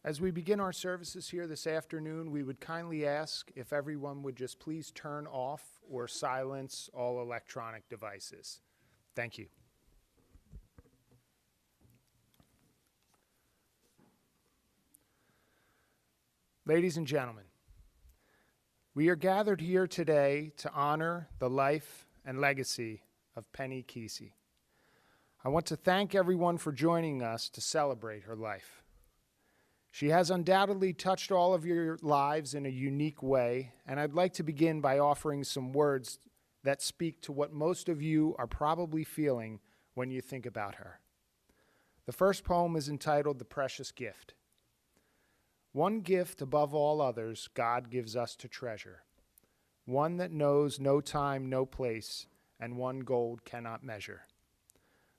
As we begin our services here this afternoon, we would kindly ask if everyone would just please turn off or silence all electronic devices. Thank you. Ladies and gentlemen, we are gathered here today to honor the life and legacy of Penny Keesey. I want to thank everyone for joining us to celebrate her life. She has undoubtedly touched all of your lives in a unique way, and I'd like to begin by offering some words that speak to what most of you are probably feeling when you think about her. The first poem is entitled The Precious Gift. One gift above all others God gives us to treasure, one that knows no time, no place, and one gold cannot measure.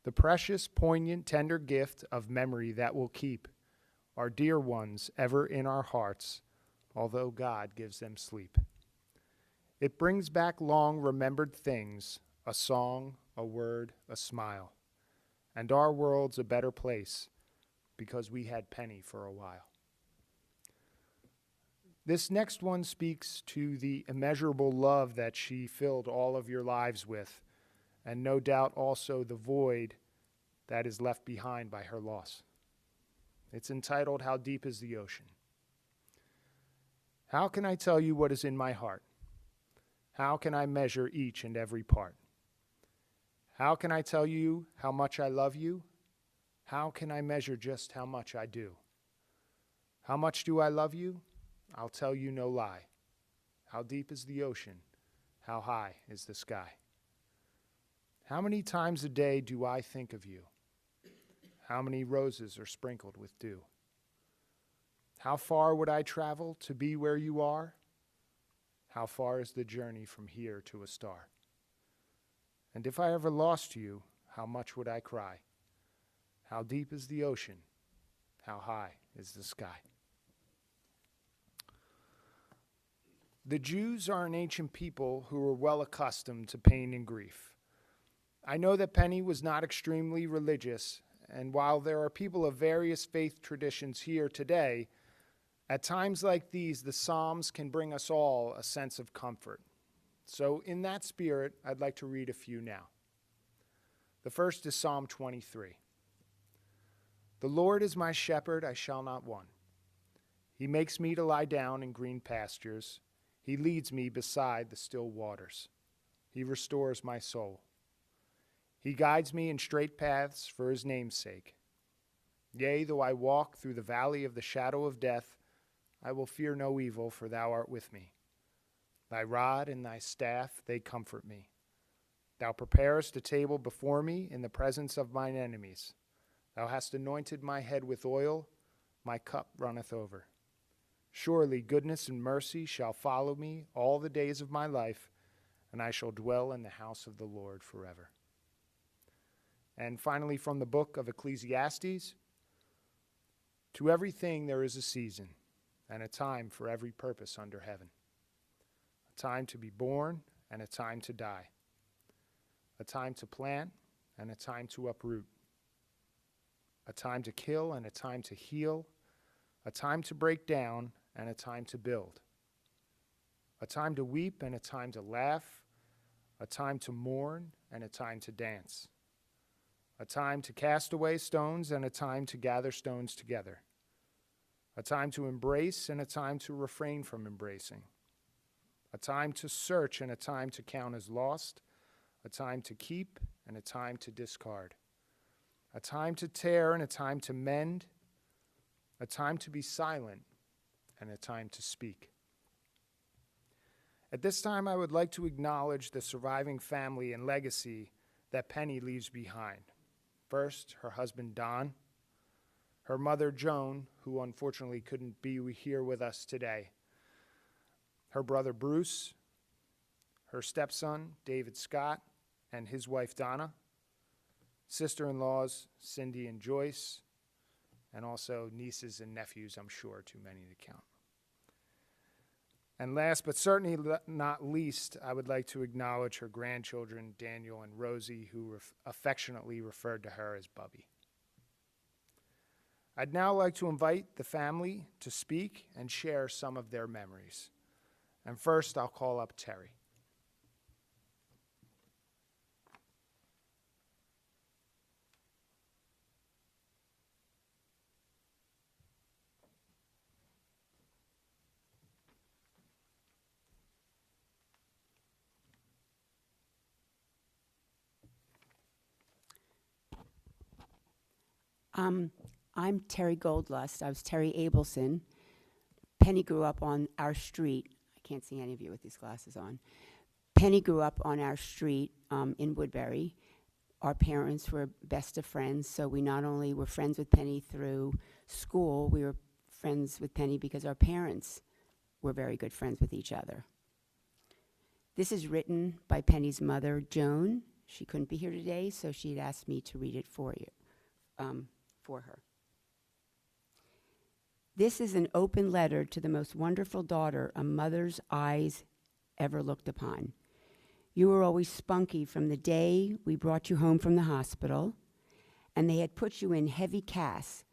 The precious, poignant, tender gift of memory that will keep our dear ones ever in our hearts, although God gives them sleep. It brings back long remembered things, a song, a word, a smile, and our world's a better place because we had Penny for a while. This next one speaks to the immeasurable love that she filled all of your lives with, and no doubt also the void that is left behind by her loss. It's entitled, How Deep is the Ocean? How can I tell you what is in my heart? How can I measure each and every part? How can I tell you how much I love you? How can I measure just how much I do? How much do I love you? I'll tell you no lie. How deep is the ocean? How high is the sky? How many times a day do I think of you? How many roses are sprinkled with dew? How far would I travel to be where you are? How far is the journey from here to a star? And if I ever lost you, how much would I cry? How deep is the ocean? How high is the sky? The Jews are an ancient people who were well accustomed to pain and grief. I know that Penny was not extremely religious, and while there are people of various faith traditions here today, at times like these, the Psalms can bring us all a sense of comfort. So in that spirit, I'd like to read a few now. The first is Psalm 23. The Lord is my shepherd, I shall not want. He makes me to lie down in green pastures. He leads me beside the still waters. He restores my soul. He guides me in straight paths for his name's sake. Yea, though I walk through the valley of the shadow of death, I will fear no evil, for thou art with me. Thy rod and thy staff, they comfort me. Thou preparest a table before me in the presence of mine enemies. Thou hast anointed my head with oil, my cup runneth over. Surely goodness and mercy shall follow me all the days of my life, and I shall dwell in the house of the Lord forever. And finally, from the book of Ecclesiastes, to everything there is a season, and a time for every purpose under heaven. A time to be born, and a time to die. A time to plant, and a time to uproot. A time to kill, and a time to heal. A time to break down, and a time to build. A time to weep, and a time to laugh. A time to mourn, and a time to dance. A time to cast away stones and a time to gather stones together. A time to embrace and a time to refrain from embracing. A time to search and a time to count as lost. A time to keep and a time to discard. A time to tear and a time to mend. A time to be silent and a time to speak. At this time, I would like to acknowledge the surviving family and legacy that Penny leaves behind. First, her husband, Don, her mother, Joan, who unfortunately couldn't be here with us today, her brother, Bruce, her stepson, David Scott, and his wife, Donna, sister-in-laws, Cindy and Joyce, and also nieces and nephews, I'm sure, too many to count. And last but certainly not least, I would like to acknowledge her grandchildren, Daniel and Rosie, who affectionately referred to her as Bubby. I'd now like to invite the family to speak and share some of their memories. And first, I'll call up Terry. I'm Terry Goldlust. I was Terry Abelson. Penny grew up on our street. I can't see any of you with these glasses on. Penny grew up on our street in Woodbury. Our parents were best of friends, so we not only were friends with Penny through school, we were friends with Penny because our parents were very good friends with each other. This is written by Penny's mother, Joan. She couldn't be here today, so she'd asked me to read it for you. For her. This is an open letter to the most wonderful daughter a mother's eyes ever looked upon. You were always spunky from the day we brought you home from the hospital, and they had put you in heavy casts.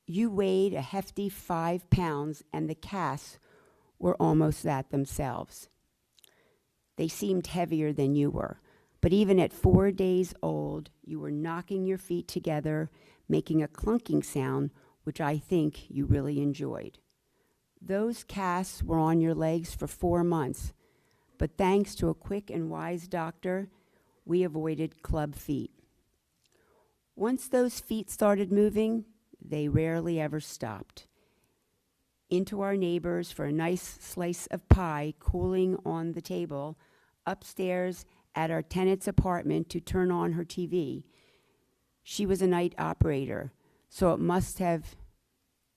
You weighed a hefty 5 pounds, and the casts were almost that themselves. They seemed heavier than you were, but even at 4 days old, you were knocking your feet together, making a clunking sound, which I think you really enjoyed. Those casts were on your legs for 4 months, but thanks to a quick and wise doctor, we avoided club feet. Once those feet started moving, they rarely ever stopped. Into our neighbors for a nice slice of pie cooling on the table, upstairs at our tenant's apartment to turn on her TV. She was a night operator, so it must have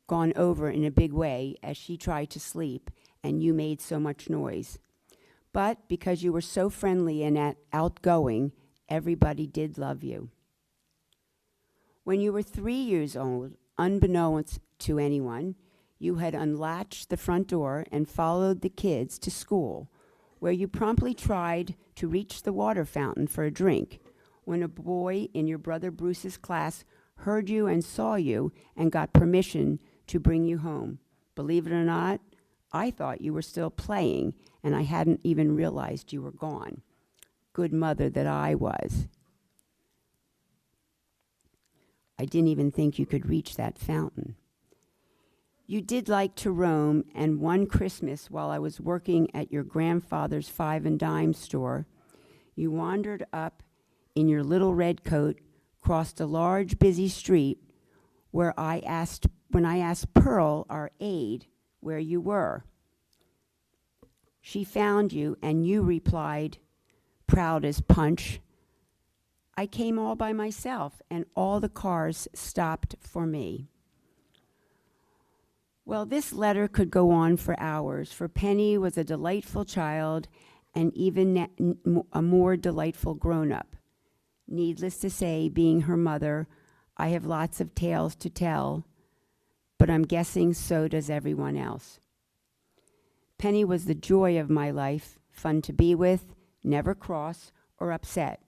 gone over in a big way as she tried to sleep and you made so much noise. But because you were so friendly and outgoing, everybody did love you. When you were 3 years old, unbeknownst to anyone, you had unlatched the front door and followed the kids to school, where you promptly tried to reach the water fountain for a drink when a boy in your brother Bruce's class heard you and saw you and got permission to bring you home. Believe it or not, I thought you were still playing, and I hadn't even realized you were gone. Good mother that I was. I didn't even think you could reach that fountain. You did like to roam, and one Christmas while I was working at your grandfather's 5 and dime store, you wandered up in your little red coat, crossed a large busy street when I asked Pearl, our aide, where you were. She found you, and you replied, proud as punch, I came all by myself, and all the cars stopped for me. Well, this letter could go on for hours, for Penny was a delightful child and even a more delightful grown-up. Needless to say, being her mother, I have lots of tales to tell, but I'm guessing so does everyone else. Penny was the joy of my life, fun to be with, never cross or upset.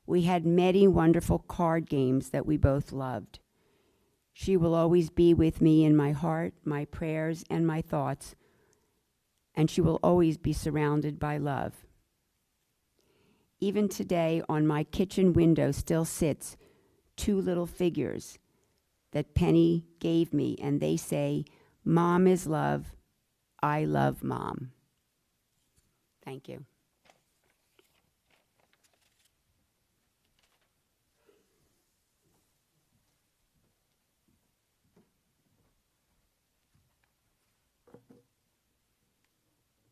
We had many wonderful card games that we both loved. She will always be with me in my heart, my prayers, and my thoughts, and she will always be surrounded by love. Even today, on my kitchen window still sits 2 little figures that Penny gave me, and they say, Mom is love, I love Mom. Thank you.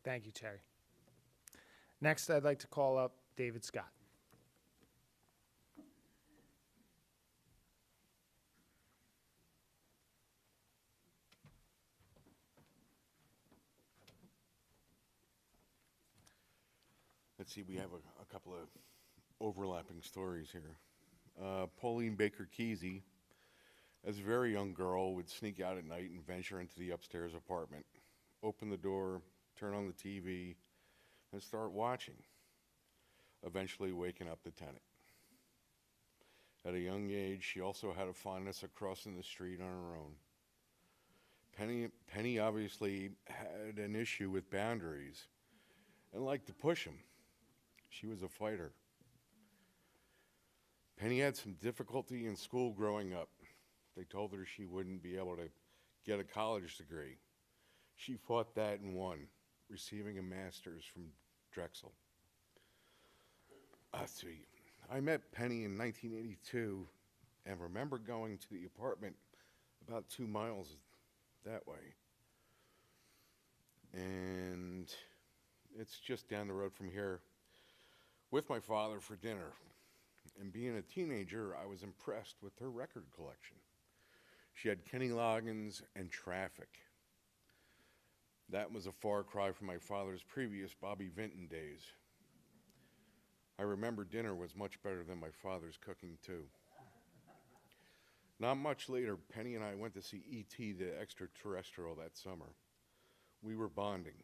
Thank you, Terry. Next, I'd like to call up David Scott. Let's see, we have a couple of overlapping stories here. Pauline Baker Keesey, as a very young girl, would sneak out at night and venture into the upstairs apartment, open the door, turn on the TV, and start watching, eventually waking up the tenant. At a young age, she also had a fondness of crossing the street on her own. Penny obviously had an issue with boundaries and liked to push them. She was a fighter. Penny had some difficulty in school growing up. They told her she wouldn't be able to get a college degree. She fought that and won, receiving a master's from Drexel. I met Penny in 1982 and remember going to the apartment about 2 miles that way. And it's just down the road from here with my father for dinner. And being a teenager, I was impressed with her record collection. She had Kenny Loggins and Traffic. That was a far cry from my father's previous Bobby Vinton days. I remember dinner was much better than my father's cooking, too. Not much later, Penny and I went to see E.T. the Extraterrestrial that summer. We were bonding.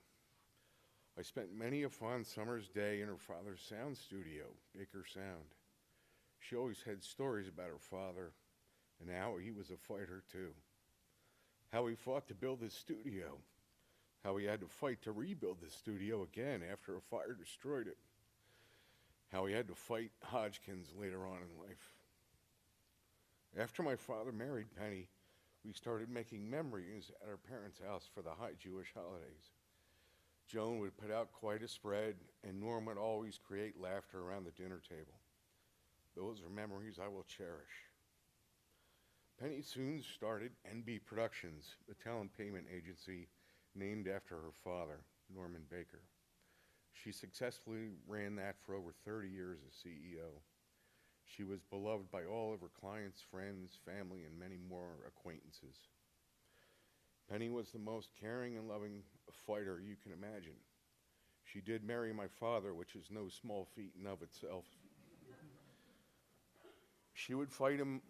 I spent many a fond summer's day in her father's sound studio, Baker Sound. She always had stories about her father and how he was a fighter, too. How he fought to build his studio. How he had to fight to rebuild the studio again after a fire destroyed it. How he had to fight Hodgkins later on in life. After my father married Penny, we started making memories at our parents' house for the high Jewish holidays. Joan would put out quite a spread, and Norm would always create laughter around the dinner table. Those are memories I will cherish. Penny soon started NB Productions, a talent payment agency named after her father, Norman Baker. She successfully ran that for over 30 years as CEO. She was beloved by all of her clients, friends, family, and many more acquaintances. Penny was the most caring and loving fighter you can imagine. She did marry my father, which is no small feat in of itself. She would fight him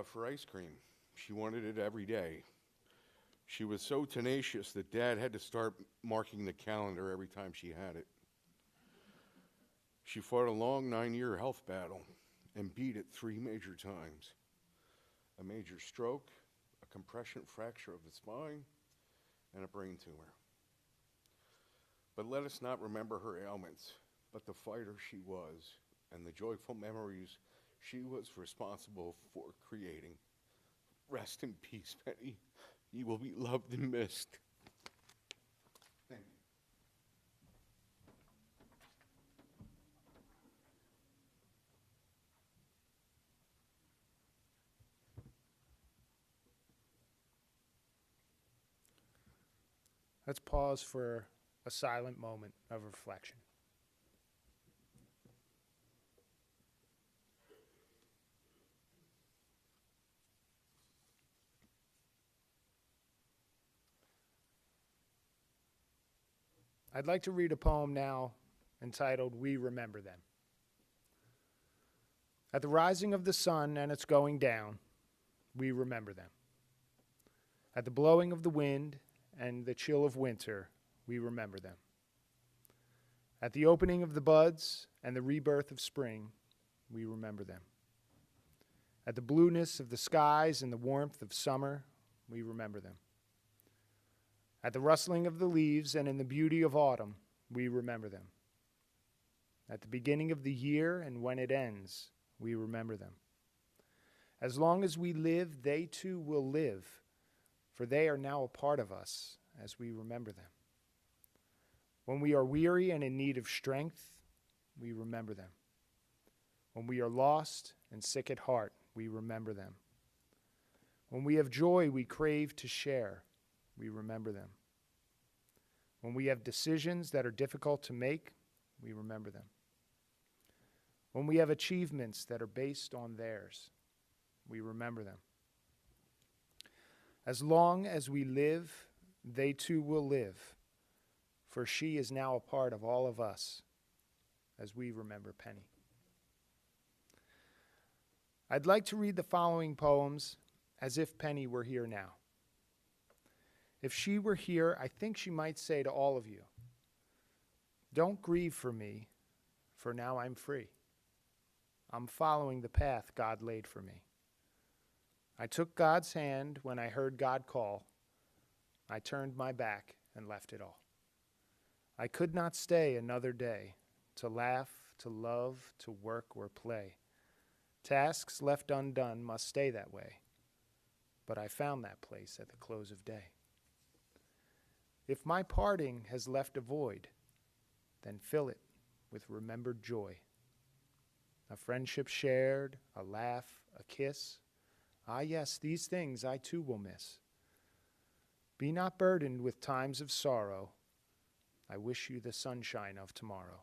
for ice cream. She wanted it every day. She was so tenacious that Dad had to start marking the calendar every time she had it. She fought a long 9-year health battle and beat it 3 major times. A major stroke, a compression fracture of the spine, and a brain tumor. But let us not remember her ailments, but the fighter she was and the joyful memories she was responsible for creating. Rest in peace, Penny. You will be loved and missed. Thank you. Let's pause for a silent moment of reflection. I'd like to read a poem now entitled We Remember Them. At the rising of the sun and its going down, we remember them. At the blowing of the wind and the chill of winter, we remember them. At the opening of the buds and the rebirth of spring, we remember them. At the blueness of the skies and the warmth of summer, we remember them. At the rustling of the leaves and in the beauty of autumn, we remember them. At the beginning of the year and when it ends, we remember them. As long as we live, they too will live, for they are now a part of us as we remember them. When we are weary and in need of strength, we remember them. When we are lost and sick at heart, we remember them. When we have joy we crave to share, we remember them. When we have decisions that are difficult to make, we remember them. When we have achievements that are based on theirs, we remember them. As long as we live, they too will live, for she is now a part of all of us as we remember Penny. I'd like to read the following poems as if Penny were here now. If she were here, I think she might say to all of you, "Don't grieve for me, for now I'm free. I'm following the path God laid for me. I took God's hand when I heard God call. I turned my back and left it all. I could not stay another day to laugh, to love, to work or play. Tasks left undone must stay that way, but I found that place at the close of day. If my parting has left a void, then fill it with remembered joy. A friendship shared, a laugh, a kiss. Ah, yes, these things I too will miss. Be not burdened with times of sorrow. I wish you the sunshine of tomorrow.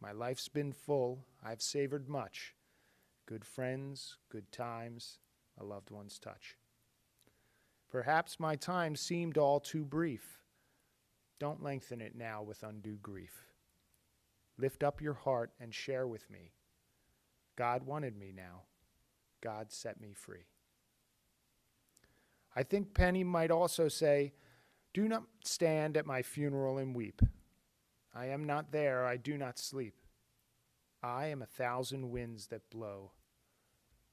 My life's been full, I've savored much. Good friends, good times, a loved one's touch. Perhaps my time seemed all too brief. Don't lengthen it now with undue grief. Lift up your heart and share with me. God wanted me now. God set me free. I think Penny might also say, do not stand at my funeral and weep. I am not there, I do not sleep. I am 1,000 winds that blow.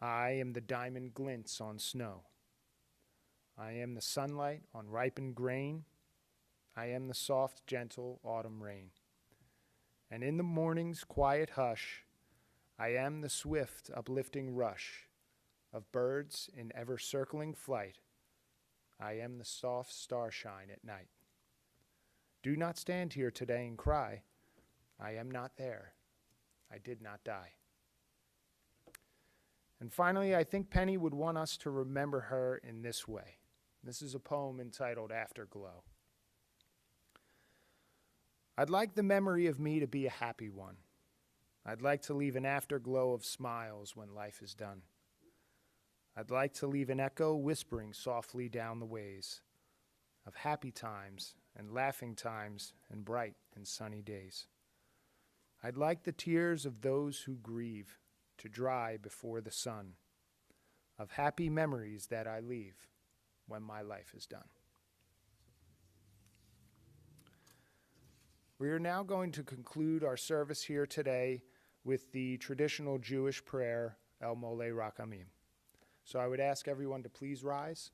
I am the diamond glints on snow. I am the sunlight on ripened grain. I am the soft, gentle autumn rain. And in the morning's quiet hush, I am the swift, uplifting rush of birds in ever-circling flight. I am the soft starshine at night. Do not stand here today and cry. I am not there. I did not die. And finally, I think Penny would want us to remember her in this way. This is a poem entitled Afterglow. I'd like the memory of me to be a happy one. I'd like to leave an afterglow of smiles when life is done. I'd like to leave an echo whispering softly down the ways of happy times and laughing times and bright and sunny days. I'd like the tears of those who grieve to dry before the sun, of happy memories that I leave when my life is done. We are now going to conclude our service here today with the traditional Jewish prayer, El Mole Rakamim. So I would ask everyone to please rise.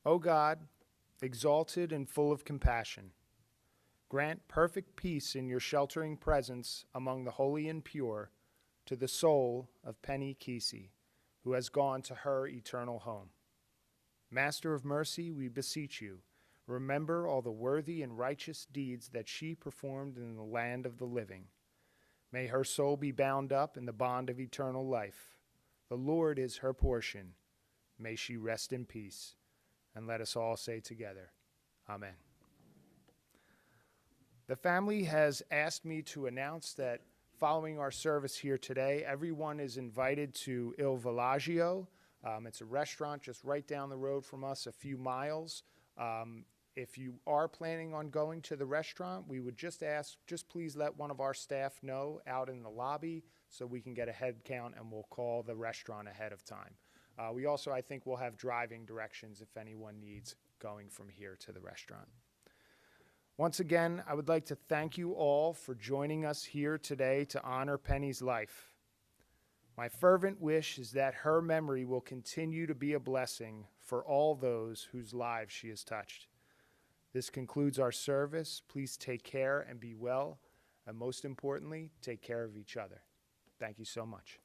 O God, exalted and full of compassion, grant perfect peace in your sheltering presence among the holy and pure to the soul of Penny Keesey, who has gone to her eternal home. Master of mercy, we beseech you, remember all the worthy and righteous deeds that she performed in the land of the living. May her soul be bound up in the bond of eternal life. The Lord is her portion. May she rest in peace. And let us all say together, Amen. The family has asked me to announce that following our service here today, everyone is invited to Il Villaggio. It's a restaurant just right down the road from us, a few miles. If you are planning on going to the restaurant, we would just ask, just please let one of our staff know out in the lobby so we can get a head count and we'll call the restaurant ahead of time. We also, I think, will have driving directions if anyone needs going from here to the restaurant. Once again, I would like to thank you all for joining us here today to honor Penny's life. My fervent wish is that her memory will continue to be a blessing for all those whose lives she has touched. This concludes our service. Please take care and be well, and most importantly, take care of each other. Thank you so much.